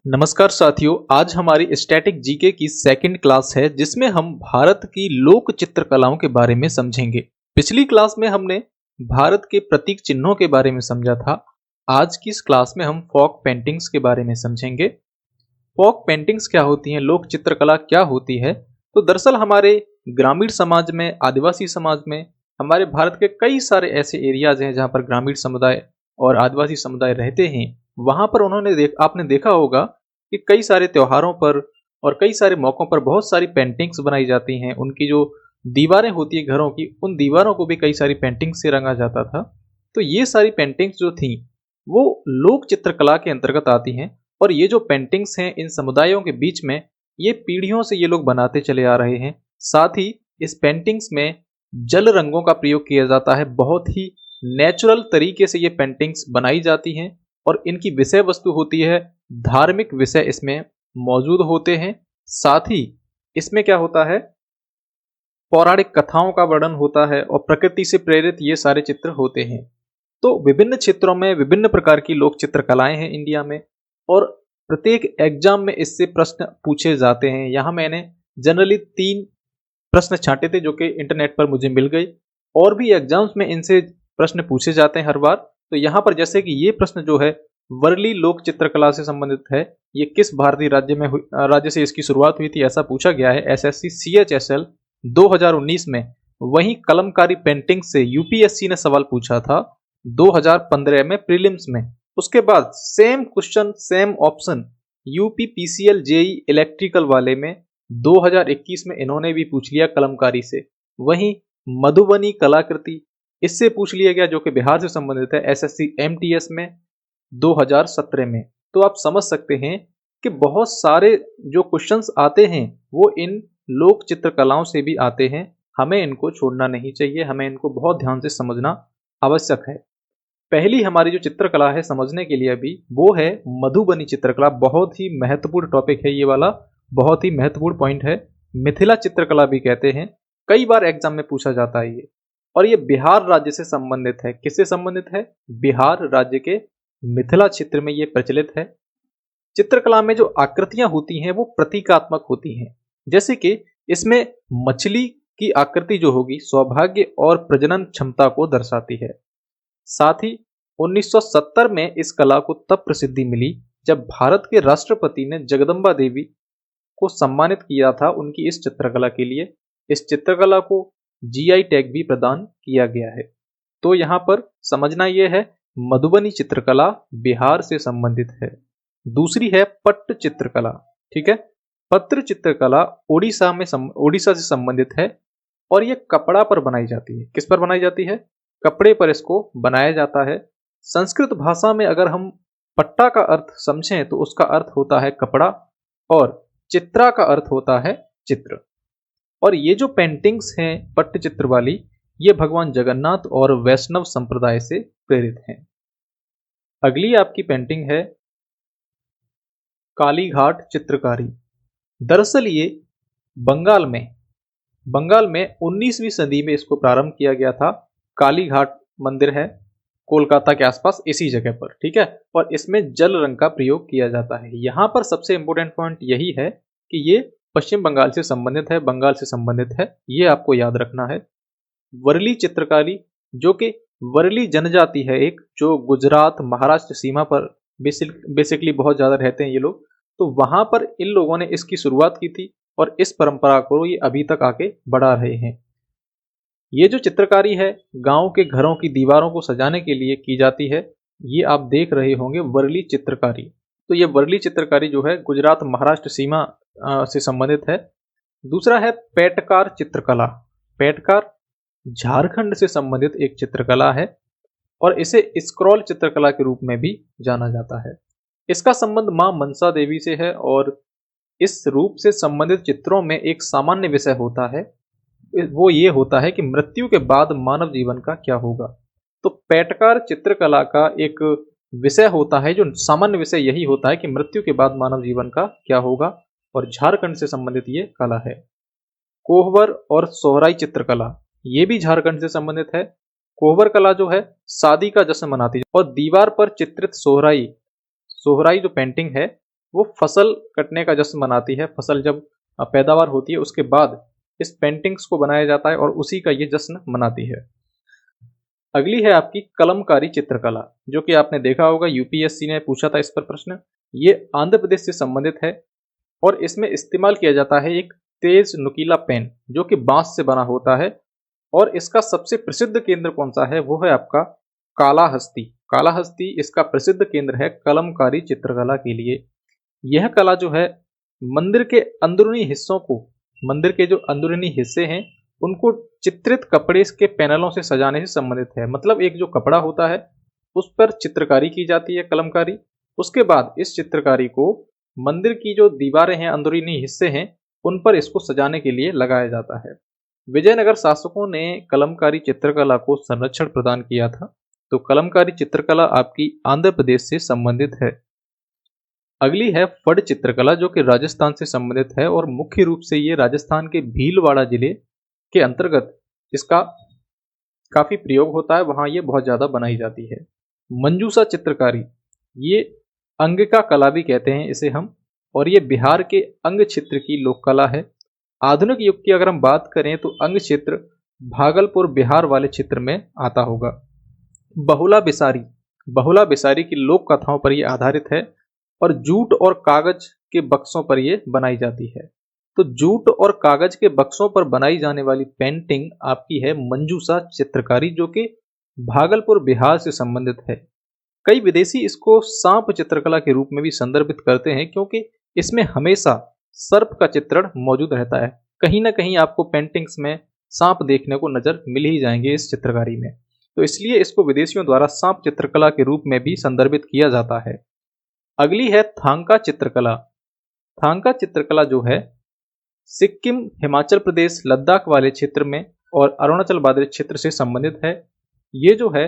नमस्कार साथियों, आज हमारी स्टैटिक जीके की सेकंड क्लास है जिसमें हम भारत की लोक चित्रकलाओं के बारे में समझेंगे। पिछली क्लास में हमने भारत के प्रतीक चिन्हों के बारे में समझा था। आज की इस क्लास में हम फोक पेंटिंग्स के बारे में समझेंगे। फोक पेंटिंग्स क्या होती हैं, लोक चित्रकला क्या होती है। तो दरअसल हमारे ग्रामीण समाज में, आदिवासी समाज में, हमारे भारत के कई सारे ऐसे एरियाज हैं जहाँ पर ग्रामीण समुदाय और आदिवासी समुदाय रहते हैं। वहां पर आपने देखा होगा कि कई सारे त्योहारों पर और कई सारे मौकों पर बहुत सारी पेंटिंग्स बनाई जाती हैं। उनकी जो दीवारें होती है घरों की, उन दीवारों को भी कई सारी पेंटिंग्स से रंगा जाता था। तो ये सारी पेंटिंग्स जो थी वो लोक चित्रकला के अंतर्गत आती हैं। और ये जो पेंटिंग्स हैं इन समुदायों के बीच में, ये पीढ़ियों से ये लोग बनाते चले आ रहे हैं। साथ ही इस पेंटिंग्स में जल रंगों का प्रयोग किया जाता है। बहुत ही नेचुरल तरीके से ये पेंटिंग्स बनाई जाती हैं और इनकी विषय वस्तु होती है, धार्मिक विषय इसमें मौजूद होते हैं। साथ ही इसमें क्या होता है, पौराणिक कथाओं का वर्णन होता है और प्रकृति से प्रेरित ये सारे चित्र होते हैं। तो विभिन्न क्षेत्रों में विभिन्न प्रकार की लोक चित्रकलाएं हैं इंडिया में, और प्रत्येक एग्जाम में इससे प्रश्न पूछे जाते हैं। यहाँ मैंने जनरली 3 प्रश्न छांटे थे जो कि इंटरनेट पर मुझे मिल गए, और भी एग्जाम्स में इनसे प्रश्न पूछे जाते हैं हर बार। तो यहाँ पर जैसे कि ये प्रश्न जो है वर्ली लोक चित्रकला से संबंधित है, ये किस भारतीय राज्य से इसकी शुरुआत हुई थी, ऐसा पूछा गया है एसएससी CHSL 2019 में। वहीं कलमकारी पेंटिंग से यूपीएससी ने सवाल पूछा था 2015 में प्रीलिम्स में। उसके बाद same question same option UPPCL JE electrical वाले में 2021 में इन्होंने भी पूछ लिया कलमकारी से। वहीं मधुबनी कलाकृति, इससे पूछ लिया गया जो कि बिहार से संबंधित है, एसएससी MTS में 2017 में। तो आप समझ सकते हैं कि बहुत सारे जो क्वेश्चंस आते हैं वो इन लोक चित्रकलाओं से भी आते हैं। हमें इनको छोड़ना नहीं चाहिए, हमें इनको बहुत ध्यान से समझना आवश्यक है। पहली हमारी जो चित्रकला है समझने के लिए अभी, वो है मधुबनी चित्रकला। बहुत ही महत्वपूर्ण टॉपिक है ये वाला, बहुत ही महत्वपूर्ण पॉइंट है। मिथिला चित्रकला भी कहते हैं, कई बार एग्जाम में पूछा जाता है ये। और ये बिहार राज्य से संबंधित है। किससे संबंधित है? बिहार राज्य के मिथिला क्षेत्र में ये प्रचलित है। चित्रकला में जो आकृतियां होती हैं वो प्रतीकात्मक होती हैं। जैसे कि इसमें मछली की आकृति जो होगी सौभाग्य और प्रजनन क्षमता को दर्शाती है। साथ ही 1970 में इस कला को तब प्रसिद्धि मिली जब भारत के राष्ट्रपति ने जगदम्बा देवी को सम्मानित किया था उनकी इस चित्रकला के लिए। इस चित्रकला को GI टैग भी प्रदान किया गया है। तो यहाँ पर समझना यह है, मधुबनी चित्रकला बिहार से संबंधित है। दूसरी है पट्ट चित्रकला। ठीक है, पत्र चित्रकला उड़ीसा से संबंधित है और ये कपड़ा पर बनाई जाती है। किस पर बनाई जाती है? कपड़े पर इसको बनाया जाता है। संस्कृत भाषा में अगर हम पट्टा का अर्थ समझें तो उसका अर्थ होता है कपड़ा, और चित्रा का अर्थ होता है चित्र। और ये जो पेंटिंग्स हैं पट्ट चित्र वाली, ये भगवान जगन्नाथ और वैष्णव संप्रदाय से प्रेरित हैं। अगली आपकी पेंटिंग है कालीघाट चित्रकारी। दरअसल ये बंगाल में 19वीं सदी में इसको प्रारंभ किया गया था। कालीघाट मंदिर है कोलकाता के आसपास, इसी जगह पर। ठीक है, और इसमें जल रंग का प्रयोग किया जाता है। यहाँ पर सबसे इंपॉर्टेंट पॉइंट यही है कि ये पश्चिम बंगाल से संबंधित है, बंगाल से संबंधित है, ये आपको याद रखना है। वर्ली चित्रकारी, जो कि वर्ली जनजाति है एक, जो गुजरात महाराष्ट्र सीमा पर बेसिकली बहुत ज्यादा रहते हैं ये लोग। तो वहां पर इन लोगों ने इसकी शुरुआत की थी और इस परंपरा को ये अभी तक आगे बढ़ा रहे हैं। ये जो चित्रकारी है गांव के घरों की दीवारों को सजाने के लिए की जाती है। ये आप देख रहे होंगे वर्ली चित्रकारी। तो ये वर्ली चित्रकारी जो है गुजरात महाराष्ट्र सीमा से संबंधित है। दूसरा है पेटकार चित्रकला। पेटकार झारखंड से संबंधित एक चित्रकला है और इसे स्क्रॉल चित्रकला के रूप में भी जाना जाता है। इसका संबंध मां मनसा देवी से है और इस रूप से संबंधित चित्रों में एक सामान्य विषय होता है, वो ये होता है कि मृत्यु के बाद मानव जीवन का क्या होगा। तो पेटकार चित्रकला का एक विषय होता है, जो सामान्य विषय यही होता है कि मृत्यु के बाद मानव जीवन का क्या होगा, और झारखंड से संबंधित ये कला है। कोहबर और सोहराई चित्रकला, ये भी झारखंड से संबंधित है। कोहबर कला जो है शादी का जश्न मनाती है और दीवार पर चित्रित सोहराई जो पेंटिंग है वो फसल कटने का जश्न मनाती है। फसल जब पैदावार होती है उसके बाद इस पेंटिंग्स को बनाया जाता है और उसी का ये जश्न मनाती है। अगली है आपकी कलमकारी चित्रकला, जो कि आपने देखा होगा यूपीएससी ने पूछा था इस पर प्रश्न। ये आंध्र प्रदेश से संबंधित है और इसमें इस्तेमाल किया जाता है एक तेज नुकीला पेन जो कि बांस से बना होता है। और इसका सबसे प्रसिद्ध केंद्र कौन सा है, वो है आपका कालाहस्ती। कालाहस्ती इसका प्रसिद्ध केंद्र है कलमकारी चित्रकला के लिए। यह कला जो है मंदिर के अंदरूनी हिस्सों को, मंदिर के जो अंदरूनी हिस्से हैं उनको चित्रित कपड़े के पैनलों से सजाने से संबंधित है। मतलब एक जो कपड़ा होता है उस पर चित्रकारी की जाती है, कलमकारी। उसके बाद इस चित्रकारी को मंदिर की जो दीवारें हैं, अंदरूनी हिस्से हैं, उन पर इसको सजाने के लिए लगाया जाता है। विजयनगर शासकों ने कलमकारी चित्रकला को संरक्षण प्रदान किया था। तो कलमकारी चित्रकला आपकी आंध्र प्रदेश से संबंधित है। अगली है फड़ चित्रकला, जो कि राजस्थान से संबंधित है और मुख्य रूप से ये राजस्थान के भीलवाड़ा जिले के अंतर्गत इसका काफी प्रयोग होता है, वहां ये बहुत ज्यादा बनाई जाती है। मंजूसा चित्रकारी, ये अंगिका कला भी कहते हैं इसे हम, और ये बिहार के अंग क्षेत्र की लोक कला है। आधुनिक युग की अगर हम बात करें तो अंग क्षेत्र भागलपुर बिहार वाले क्षेत्र में आता होगा। बहुला बिसारी, बहुला बिसारी की लोक कथाओं पर यह आधारित है और जूट और कागज के बक्सों पर यह बनाई जाती है। तो जूट और कागज के बक्सों पर बनाई जाने वाली पेंटिंग आपकी है मंजूसा चित्रकारी, जो कि भागलपुर बिहार से संबंधित है। कई विदेशी इसको सांप चित्रकला के रूप में भी संदर्भित करते हैं क्योंकि इसमें हमेशा सर्प का चित्रण मौजूद रहता है। कहीं ना कहीं आपको पेंटिंग्स में सांप देखने को नजर मिल ही जाएंगे इस चित्रकारी में, तो इसलिए इसको विदेशियों द्वारा सांप चित्रकला के रूप में भी संदर्भित किया जाता है। अगली है थांका चित्रकला। थांका चित्रकला जो है सिक्किम, हिमाचल प्रदेश, लद्दाख वाले क्षेत्र में और अरुणाचल वाले क्षेत्र से संबंधित है। ये जो है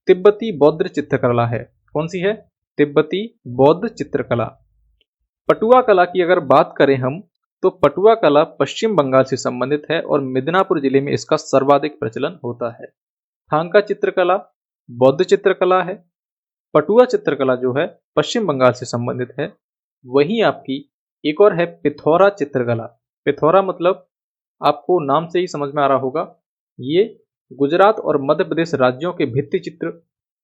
तिब्बती बौद्ध चित्रकला है। कौन सी है? तिब्बती बौद्ध चित्रकला। पटुआ कला की अगर बात करें हम तो पटुआ कला पश्चिम बंगाल से संबंधित है और मिदनापुर जिले में इसका सर्वाधिक प्रचलन होता है। थांका चित्रकला बौद्ध चित्रकला है, पटुआ चित्रकला जो है पश्चिम बंगाल से संबंधित है। वहीं आपकी एक और है पिथौरा चित्रकला। पिथौरा मतलब आपको नाम से ही समझ में आ रहा होगा, ये गुजरात और मध्य प्रदेश राज्यों के भित्ति चित्र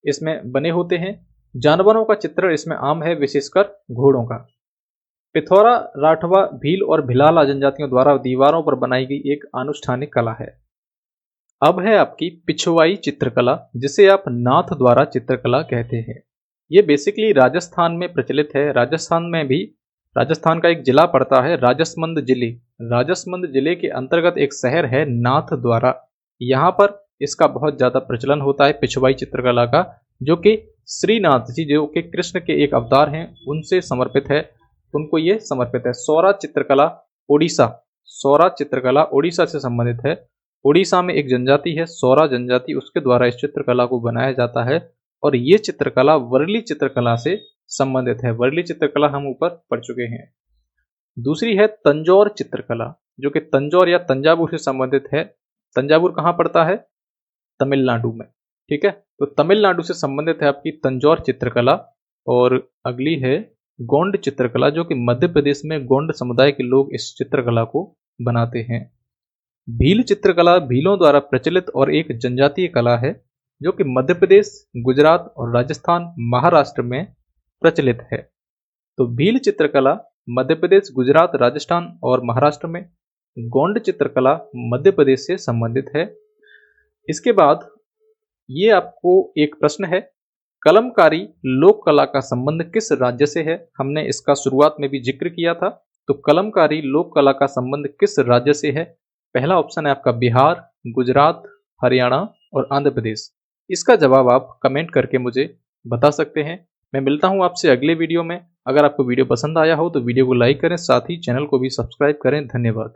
इसमें बने होते हैं। जानवरों का चित्र इसमें आम है, विशेषकर घोड़ों का। पिथौरा राठवा, भील और भिलाला जनजातियों द्वारा दीवारों पर बनाई गई एक आनुष्ठानिक कला है। अब है आपकी पिछवाई चित्रकला, जिसे आप नाथ द्वारा चित्रकला कहते हैं। ये बेसिकली राजस्थान में प्रचलित है। राजस्थान में भी, राजस्थान का एक जिला पड़ता है राजसमंद जिले। राजसमंद जिले के अंतर्गत एक शहर है नाथ द्वारा। यहाँ पर इसका बहुत ज्यादा प्रचलन होता है पिछवाई चित्रकला का, जो कि श्रीनाथ जी जो कि कृष्ण के एक अवतार हैं उनसे समर्पित है, उनको ये समर्पित है। सौरा चित्रकला ओडिशा, सौरा चित्रकला ओडिशा से संबंधित है। ओडिशा में एक जनजाति है सौरा जनजाति, उसके द्वारा इस चित्रकला को बनाया जाता है और ये चित्रकला वर्ली चित्रकला से संबंधित है। वर्ली चित्रकला हम ऊपर पढ़ चुके हैं। दूसरी है तंजौर चित्रकला, जो कि तंजौर या तंजावुर से संबंधित है। तंजावुर कहाँ पड़ता है? तमिलनाडु में। ठीक है, तो तमिलनाडु से संबंधित है आपकी तंजौर चित्रकला। और अगली है गोंड चित्रकला, जो कि मध्य प्रदेश में गोंड समुदाय के लोग इस चित्रकला को बनाते हैं। भील चित्रकला भीलों द्वारा प्रचलित और एक जनजातीय कला है, जो कि मध्य प्रदेश, गुजरात और राजस्थान, महाराष्ट्र में प्रचलित है। तो भील चित्रकला मध्य प्रदेश, गुजरात, राजस्थान और महाराष्ट्र में, गोंड चित्रकला मध्य प्रदेश से संबंधित है। इसके बाद ये आपको एक प्रश्न है, कलमकारी लोक कला का संबंध किस राज्य से है? हमने इसका शुरुआत में भी जिक्र किया था। तो कलमकारी लोक कला का संबंध किस राज्य से है? पहला ऑप्शन है आपका बिहार, गुजरात, हरियाणा और आंध्र प्रदेश। इसका जवाब आप कमेंट करके मुझे बता सकते हैं। मैं मिलता हूं आपसे अगले वीडियो में। अगर आपको वीडियो पसंद आया हो तो वीडियो को लाइक करें, साथ ही चैनल को भी सब्सक्राइब करें। धन्यवाद।